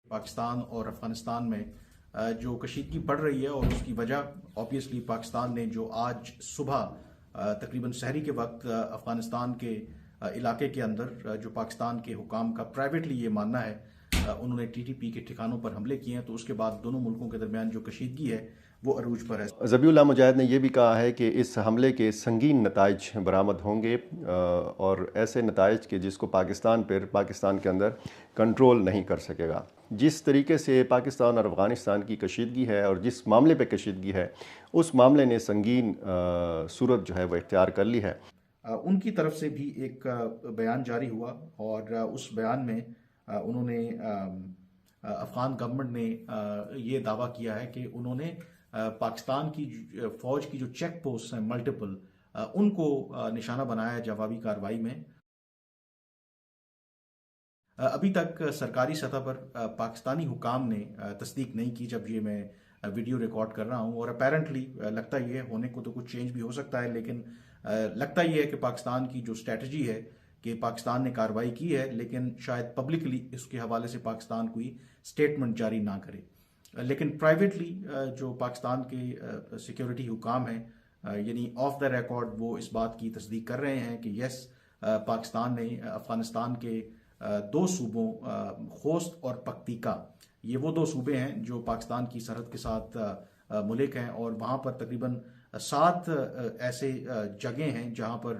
पाकिस्तान और अफगानिस्तान में जो कशीदगी बढ़ रही है और उसकी वजह ऑब्वियसली पाकिस्तान ने जो आज सुबह तकरीबन सहरी के वक्त अफगानिस्तान के इलाके के अंदर जो पाकिस्तान के हुकाम का प्राइवेटली ये मानना है उन्होंने टीटीपी के ठिकानों पर हमले किए हैं, तो उसके बाद दोनों मुल्कों के दरमियान जो कशीदगी है वो अरूज पर है। ज़बीउल्लाह मुजाहिद ने यह भी कहा है कि इस हमले के संगीन नताइज बरामद होंगे और ऐसे नताइज के जिसको पाकिस्तान के अंदर कंट्रोल नहीं कर सकेगा। जिस तरीके से पाकिस्तान और अफ़गानिस्तान की कशीदगी है और जिस मामले पे कशीदगी है उस मामले ने संगीन सूरत जो है वो इख्तियार कर ली है। उनकी तरफ से भी एक बयान जारी हुआ और उस बयान में उन्होंने अफ़गान गवर्नमेंट ने ये दावा किया है कि उन्होंने पाकिस्तान की फ़ौज की जो चेक पोस्ट हैं मल्टीपल उनको निशाना बनाया है जवाबी कार्रवाई में। अभी तक सरकारी सतह पर पाकिस्तानी हुकाम ने तस्दीक नहीं की जब ये मैं वीडियो रिकॉर्ड कर रहा हूँ, और अपेरेंटली लगता ये है, होने को तो कुछ चेंज भी हो सकता है, लेकिन लगता ये है कि पाकिस्तान की जो स्ट्रेटजी है कि पाकिस्तान ने कार्रवाई की है लेकिन शायद पब्लिकली इसके हवाले से पाकिस्तान कोई स्टेटमेंट जारी ना करे, लेकिन प्राइवेटली जो पाकिस्तान के सिक्योरिटी हुकाम हैं यानी ऑफ द रिकॉर्ड वो इस बात की तस्दीक कर रहे हैं कि यस पाकिस्तान ने अफगानिस्तान के दो सूबों खोस्त और पख्तीका, ये वो दो सूबे हैं जो पाकिस्तान की सरहद के साथ मुल्क हैं, और वहाँ पर तकरीबन 7 ऐसे जगह हैं जहाँ पर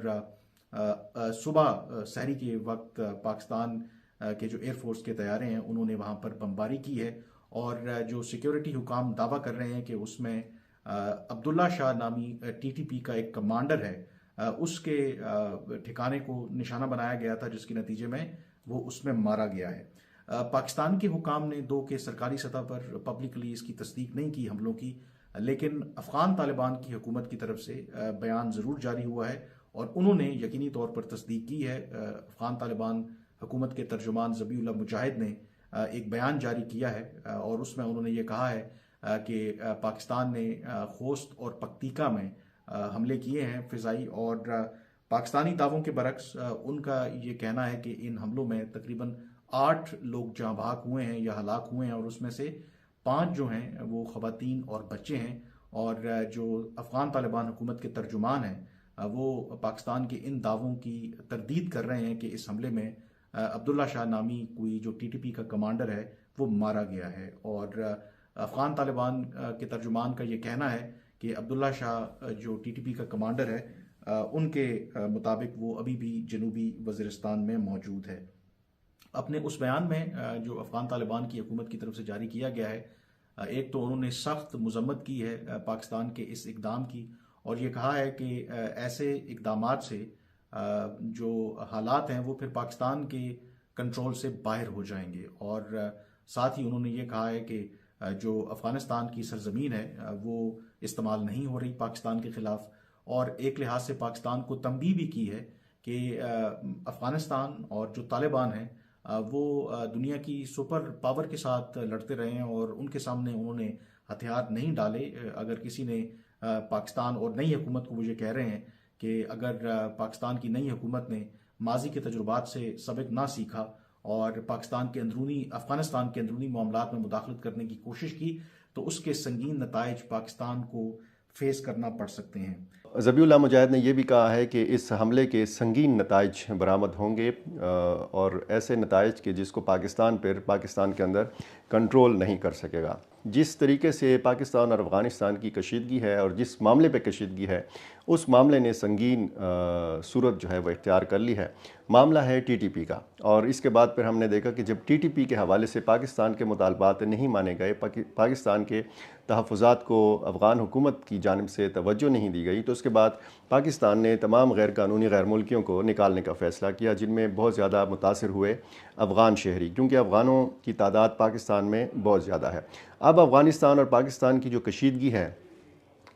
सुबह सहरी के वक्त पाकिस्तान के जो एयरफोर्स के तैयारे हैं उन्होंने वहाँ पर बमबारी की है, और जो सिक्योरिटी हुकाम दावा कर रहे हैं कि उसमें अब्दुल्ला शाह नामी टीटीपी का एक कमांडर है उसके ठिकाने को निशाना बनाया गया था, जिसके नतीजे में वो उसमें मारा गया है। पाकिस्तान के हुकाम ने दो के सरकारी सतह पर पब्लिकली इसकी तस्दीक नहीं की हमलों की, लेकिन अफ़गान तालिबान की हुकूमत की तरफ से बयान ज़रूर जारी हुआ है और उन्होंने यकीनी तौर पर तस्दीक की है। अफ़गान तालिबान हुकूमत के तर्जुमान ज़बीउल्लाह मुजाहिद ने एक बयान जारी किया है और उसमें उन्होंने ये कहा है कि पाकिस्तान ने खोस्त और पख्तीका में हमले किए हैं फ़िज़ाई, और पाकिस्तानी दावों के बरक्स उनका ये कहना है कि इन हमलों में तकरीबन 8 लोग जाँ भाग हुए हैं या हलाक हुए हैं, और उसमें से 5 जो हैं वो ख़वातीन और बच्चे हैं, और जो अफ़गान तालिबान हुकूमत के तर्जुमान हैं वो पाकिस्तान के इन दावों की तरदीद कर रहे हैं कि इस हमले में अब्दुल्ला शाह नामी कोई जो टीटीपी का कमांडर है वो मारा गया है, और अफ़गान तालिबान के तर्जुमान का ये कहना है कि अब्दुल्ला शाह जो टीटीपी का कमांडर है उनके मुताबिक वो अभी भी जनूबी वज़ीरिस्तान में मौजूद है। अपने उस बयान में जो अफ़गान तालिबान की हुकूमत की तरफ से जारी किया गया है, एक तो उन्होंने सख्त मज़म्मत की है पाकिस्तान के इस इक़दाम की, और ये कहा है कि ऐसे इक़दामात से जो हालात हैं वो फिर पाकिस्तान के कंट्रोल से बाहर हो जाएंगे, और साथ ही उन्होंने ये कहा है कि जो अफ़गानिस्तान की सरजमीन है वो इस्तेमाल नहीं हो रही पाकिस्तान के ख़िलाफ़, और एक लिहाज से पाकिस्तान को तंबीह भी की है कि अफ़गानिस्तान और जो तालिबान हैं वो दुनिया की सुपर पावर के साथ लड़ते रहे हैं और उनके सामने उन्होंने हथियार नहीं डाले। अगर किसी ने पाकिस्तान और नई हुकूमत को, मुझे कह रहे हैं कि अगर पाकिस्तान की नई हुकूमत ने माजी के तजुर्बात से सबक ना सीखा और पाकिस्तान के अंदरूनी अफ़गानिस्तान के अंदरूनी मामलात में मुदाखलत करने की कोशिश की तो उसके संगीन नताइज पाकिस्तान को फेस करना पड़ सकते हैं। ज़बीउल्लाह मुजाहिद ने यह भी कहा है कि इस हमले के संगीन नताइज बरामद होंगे और ऐसे नताइज के जिसको पाकिस्तान के अंदर कंट्रोल नहीं कर सकेगा। जिस तरीके से पाकिस्तान और अफ़गानिस्तान की कशीदगी है और जिस मामले पे कशीदगी है उस मामले ने संगीन सूरत जो है वो इख्तियार कर ली है। मामला है टीटीपी का, और इसके बाद फिर हमने देखा कि जब टीटीपी के हवाले से पाकिस्तान के मुतालबात नहीं माने गए, पाकिस्तान के तहफ़्फ़ुज़ात को अफ़गान हुकूमत की जानिब से तवज्जो नहीं दी गई, तो उसके बाद पाकिस्तान ने तमाम गैर कानूनी गैर मुल्कियों को निकालने का फ़ैसला किया, जिनमें बहुत ज़्यादा मुतासिर हुए अफ़गान शहरी, क्योंकि अफ़गानों की तादाद पाकिस्तान में बहुत ज़्यादा है। अब अफ़गानिस्तान और पाकिस्तान की जो कशीदगी है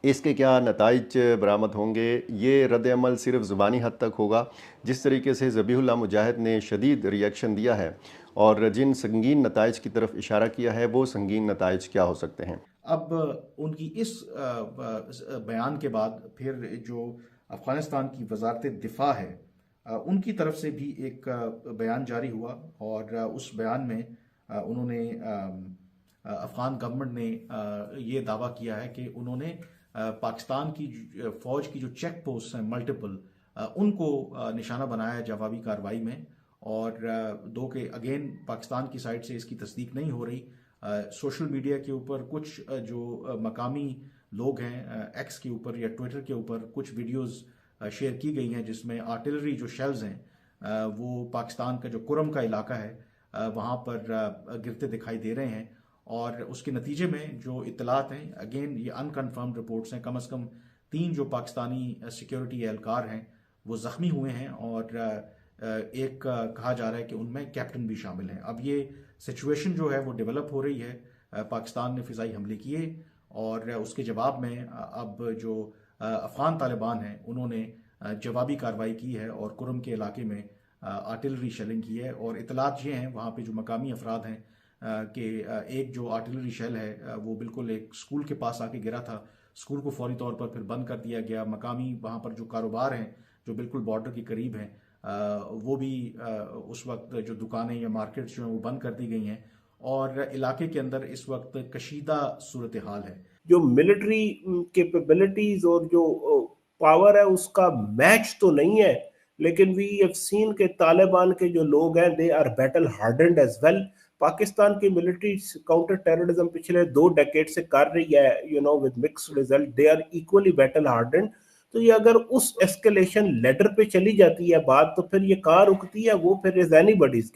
इसके क्या नताइज बरामद होंगे, ये रद्द-ए-अमल सिर्फ ज़ुबानी हद तक होगा। जिस तरीके से ज़बीहुल्लाह मुजाहिद ने शदीद रिएक्शन दिया है और जिन संगीन नताइज की तरफ इशारा किया है वो संगीन नताइज क्या हो सकते हैं। अब उनकी इस बयान के बाद फिर जो अफ़गानिस्तान की वज़ारत दिफ़ा है उनकी तरफ से भी एक बयान जारी हुआ, और उस बयान में انہوں نے افغان گورنمنٹ نے یہ دعویٰ کیا ہے کہ انہوں نے پاکستان کی فوج کی جو چیک پوسٹ ہیں ملٹیپل ان کو نشانہ بنایا جوابی کارروائی میں، اور دو کہ اگین پاکستان کی سائڈ سے اس کی تصدیق نہیں ہو رہی۔ سوشل میڈیا کے اوپر کچھ جو مقامی لوگ ہیں ایکس کے اوپر یا ٹویٹر کے اوپر کچھ ویڈیوز شیئر کی گئی ہیں جس میں آرٹلری جو شیلز ہیں وہ پاکستان کا جو کرم کا علاقہ ہے وہاں پر گرتے دکھائی دے رہے ہیں، اور اس کے نتیجے میں جو اطلاعات ہیں اگین یہ انکنفرمڈ رپورٹس ہیں، کم از کم 3 جو پاکستانی سیکیورٹی اہلکار ہیں وہ زخمی ہوئے ہیں، اور ایک کہا جا رہا ہے کہ ان میں کیپٹن بھی شامل ہیں۔ اب یہ سچویشن جو ہے وہ ڈیولپ ہو رہی ہے، پاکستان نے فضائی حملے کیے اور اس کے جواب میں اب جو افغان طالبان ہیں انہوں نے جوابی کارروائی کی ہے اور کرم کے علاقے میں آرٹلری شیلنگ کی ہے، اور اطلاعات یہ ہیں وہاں پہ جو مقامی افراد ہیں کہ ایک جو آرٹلری شیل ہے وہ بالکل ایک سکول کے پاس آ کے گرا تھا، سکول کو فوری طور پر پھر بند کر دیا گیا۔ مقامی وہاں پر جو کاروبار ہیں جو بالکل بارڈر کے قریب ہیں وہ بھی اس وقت جو دکانیں یا مارکیٹس جو ہیں وہ بند کر دی گئی ہیں، اور علاقے کے اندر اس وقت کشیدہ صورتحال ہے۔ جو ملٹری کیپیبلٹیز اور جو پاور ہے اس کا میچ تو نہیں ہے، لیکن وی ہیو سین کہ طالبان کے جو لوگ ہیں they are battle hardened as well. Pakistan کی ملٹری کاؤنٹر ٹیررزم پچھلے 2 ڈیکیڈ سے کر رہی ہے with mixed result، they are equally battle hardened۔ تو یہ اگر اس ایسکیلیشن لیڈر پہ چلی جاتی ہے بات تو پھر یہ کہاں رکتی ہے وہ پھر از اینی باڈیز